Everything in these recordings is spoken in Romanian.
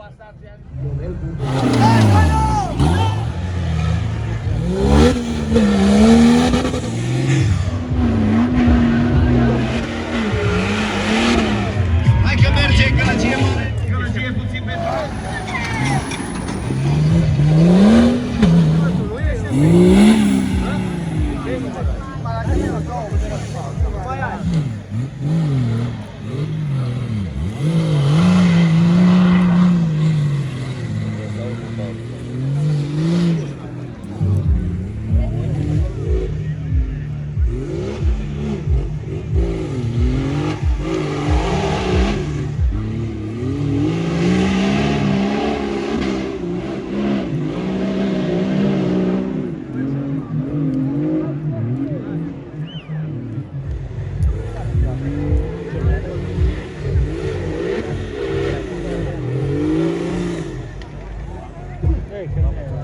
Hai că merge, gălăgie mare, gălăgie puțin pentru...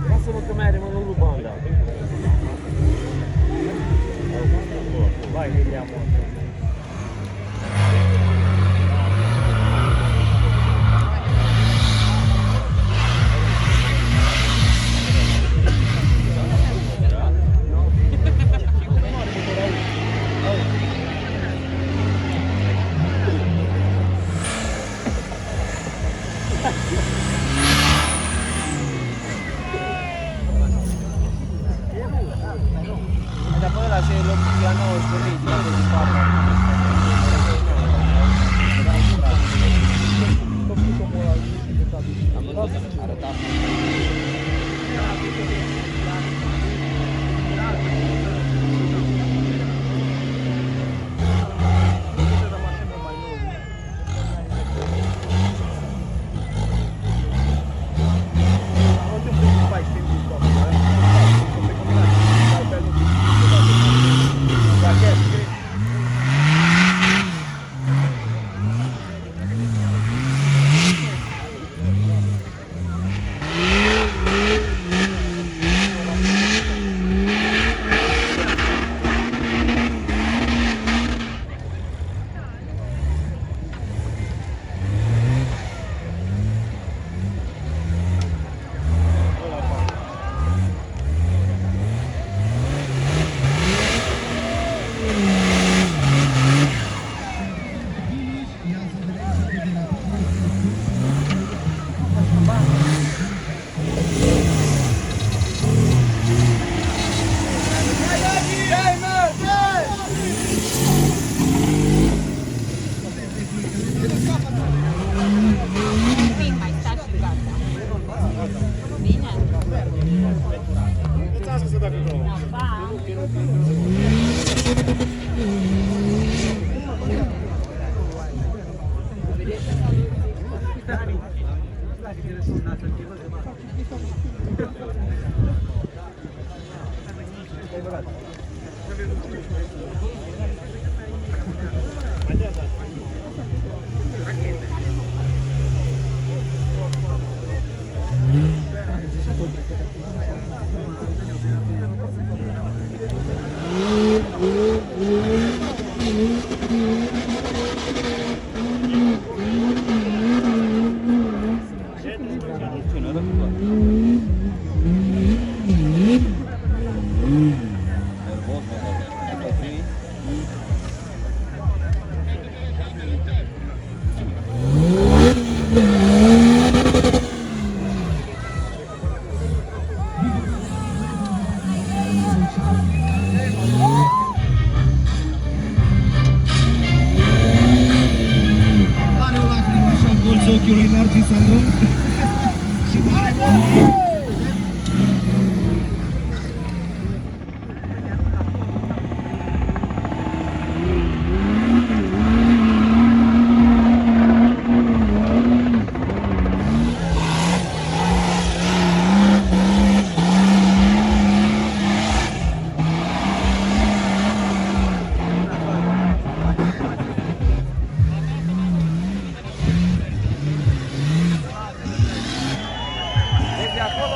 Lasă-mă că mai are mă nu banda. Vai, Lilia, mă. Dar până la 6 locuri, la 19 de spate. Am văzut, arăta. ochiului Narcis Andron și de acolo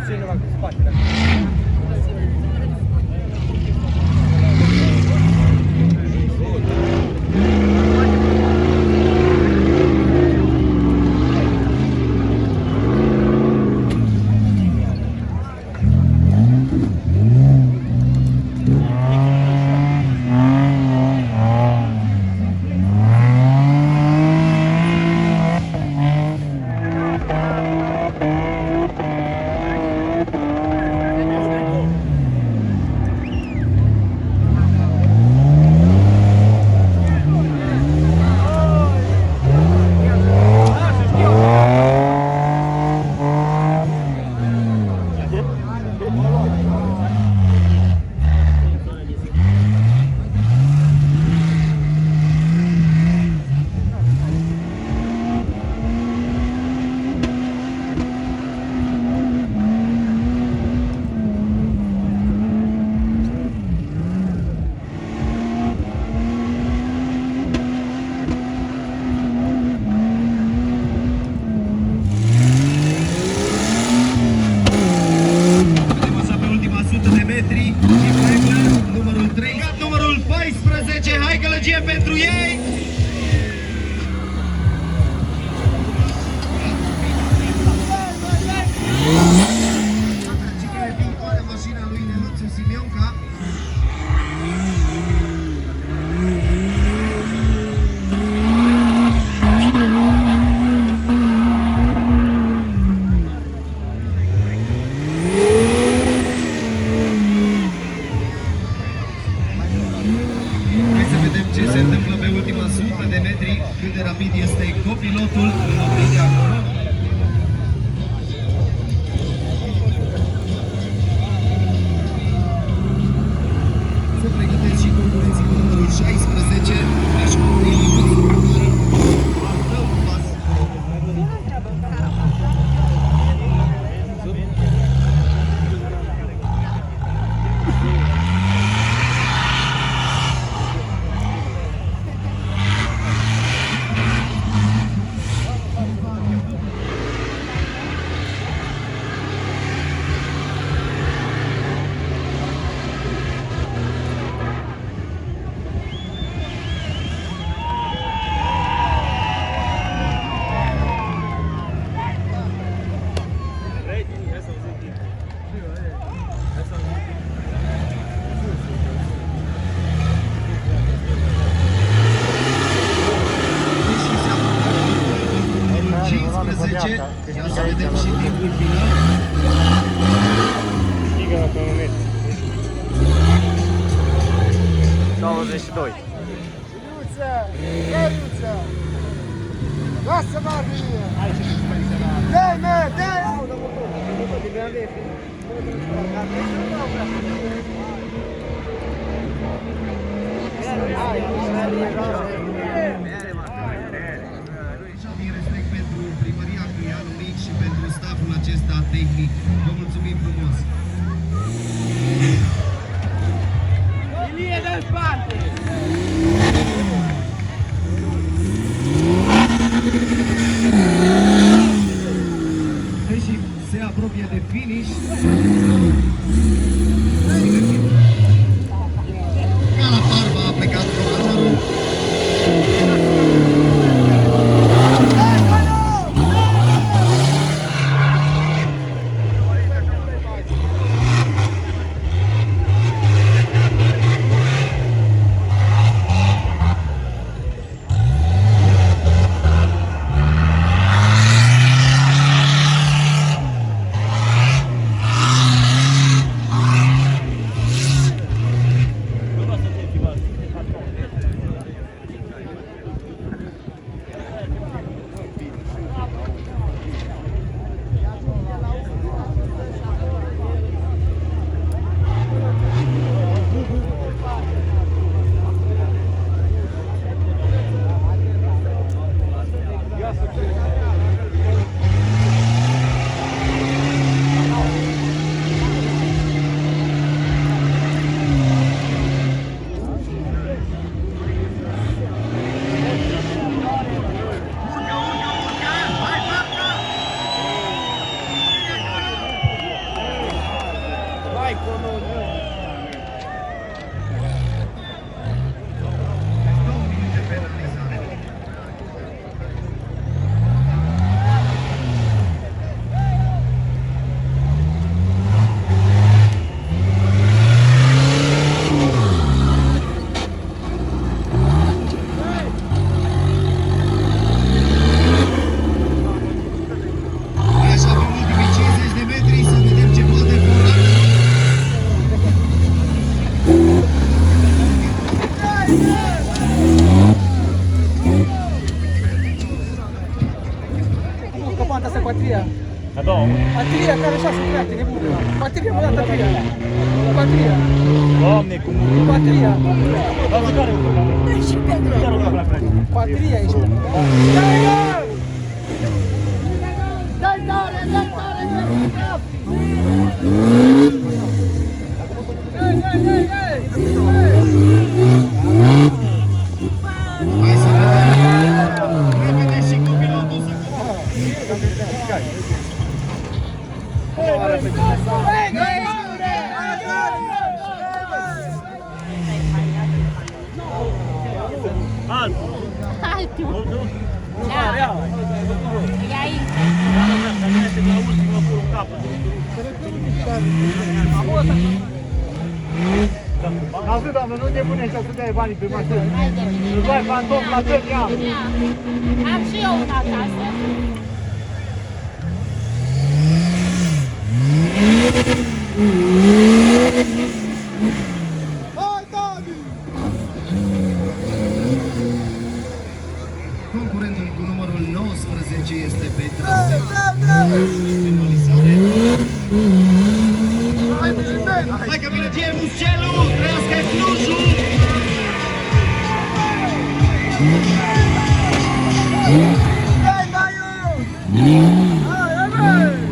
ține la spate. Pentru ei! Cine viitoare mașina lui Neluțu Simionca. Ce se întâmplă pe ultima 100 de metri, cât de rapid este copilotul în oprirea acolo. Se pregătesc și concurenții cu numărul 16, deci cu să vedem și timpul final. 92. Iuță! Lasă Marie! Dă-i, dă-i! Din respect pentru primăria Cuianu Mic și pentru stafful acesta tehnic, vă mulțumim frumos! Ilie, dă-i spate! Deși se apropie de finish, ca la Parva a plecat probatorul. Patria. A doua. Patria care 6 treapte, nebună. Patria, mă dată Patria. Patria. Doamne, cum... Patria. Doamne, care o problemă? Care o problemă? Patria ești. Dai tare, dai tare, Hai să vedem. Repede și cu pilotul să Altul. Nu, real. E aici. Auzi, doamnă, nu nebunești să dai banii pe mașină. Îți dai pantofi la fel, ia. Am și eu una acasă. Hai, Davi! Concurentul cu numărul 19 este pe traseu. Penalizare. Hai că vine Gie Muscelu! Trăiască Clujul! Hai, Baiu! Hai, hai!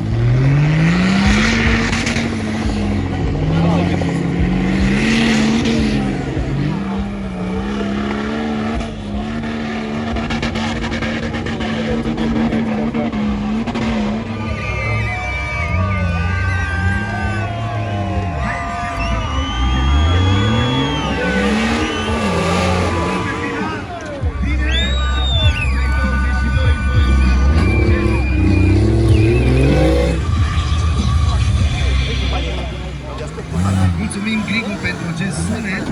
Mulțumim Grigu pentru acest sunet.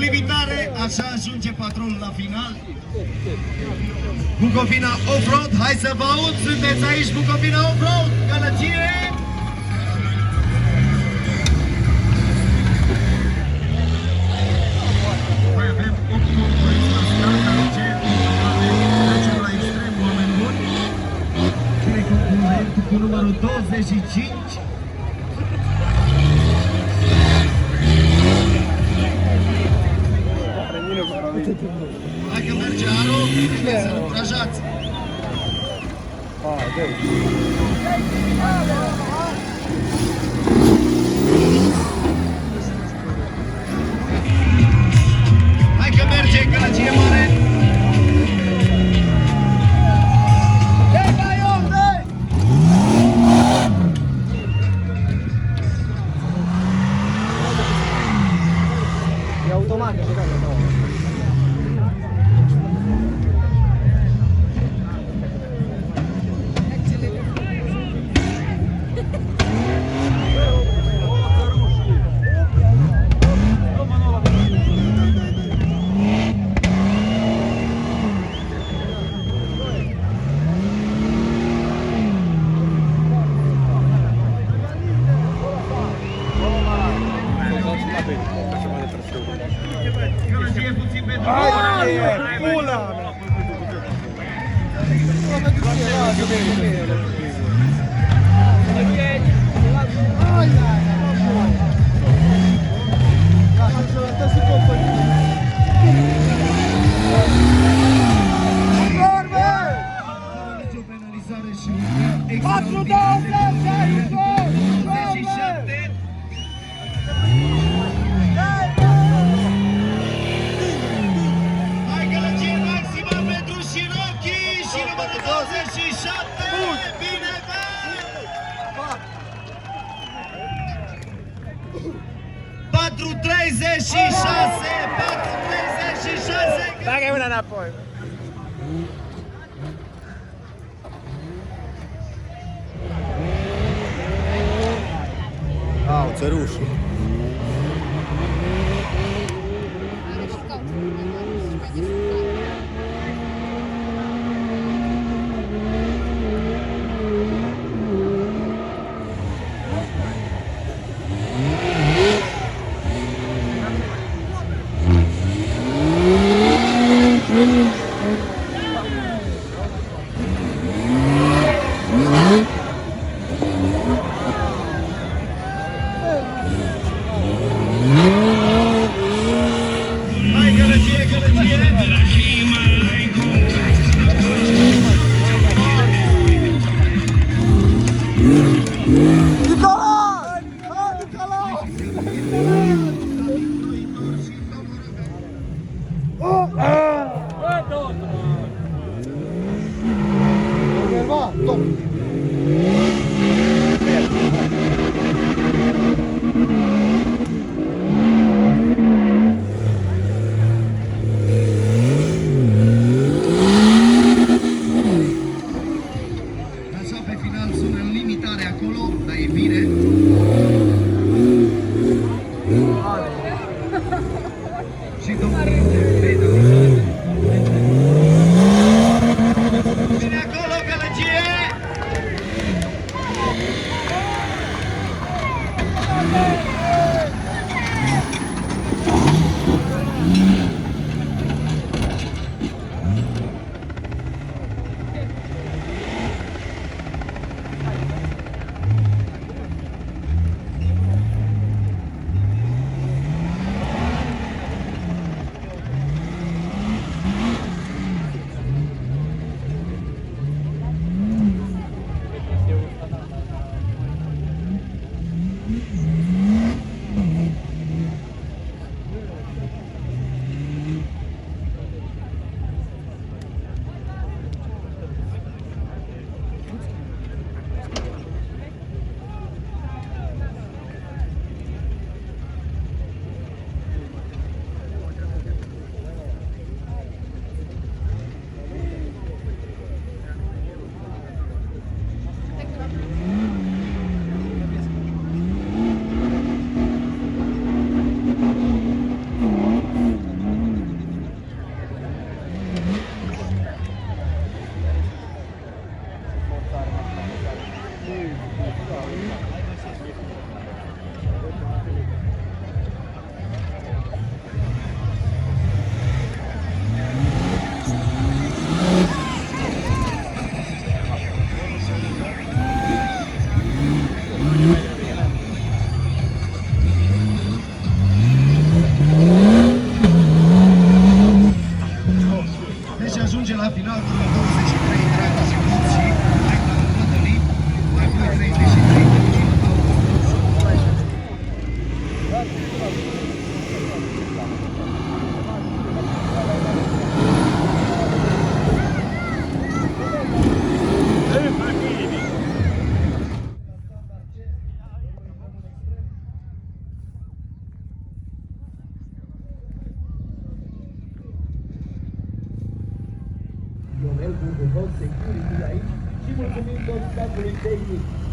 limitare, așa ajunge patronul la final. Bucovina Offroad, hai să vă aud, sunteți aici Bucovina Offroad, Gălăgie! Mai avem 8 concurenți la start, ce trecem la extrem, oameni buni. Cine e concurentul cu numărul 25? Hai că merge Aro, să-l încurajați! Hai că merge, Gălăgie Mare! E automat, e legal, nu. Gălăgie puțin pentru Pula! nicio penalizare și un timp extraordinar de 27. Hai Gălăgie maximă pentru Șirochi și numărul 27. Bine, bă! 4:36. Dai una înapoi. Au, țărușul. Hai Gălăgie, Gălăgie! Așa pe final sună în limitare acolo, dar e bine. Și domnul Beda. Bine acolo, Gălăgie! Ionel cu Security aici și mulțumim tot statului tehnic.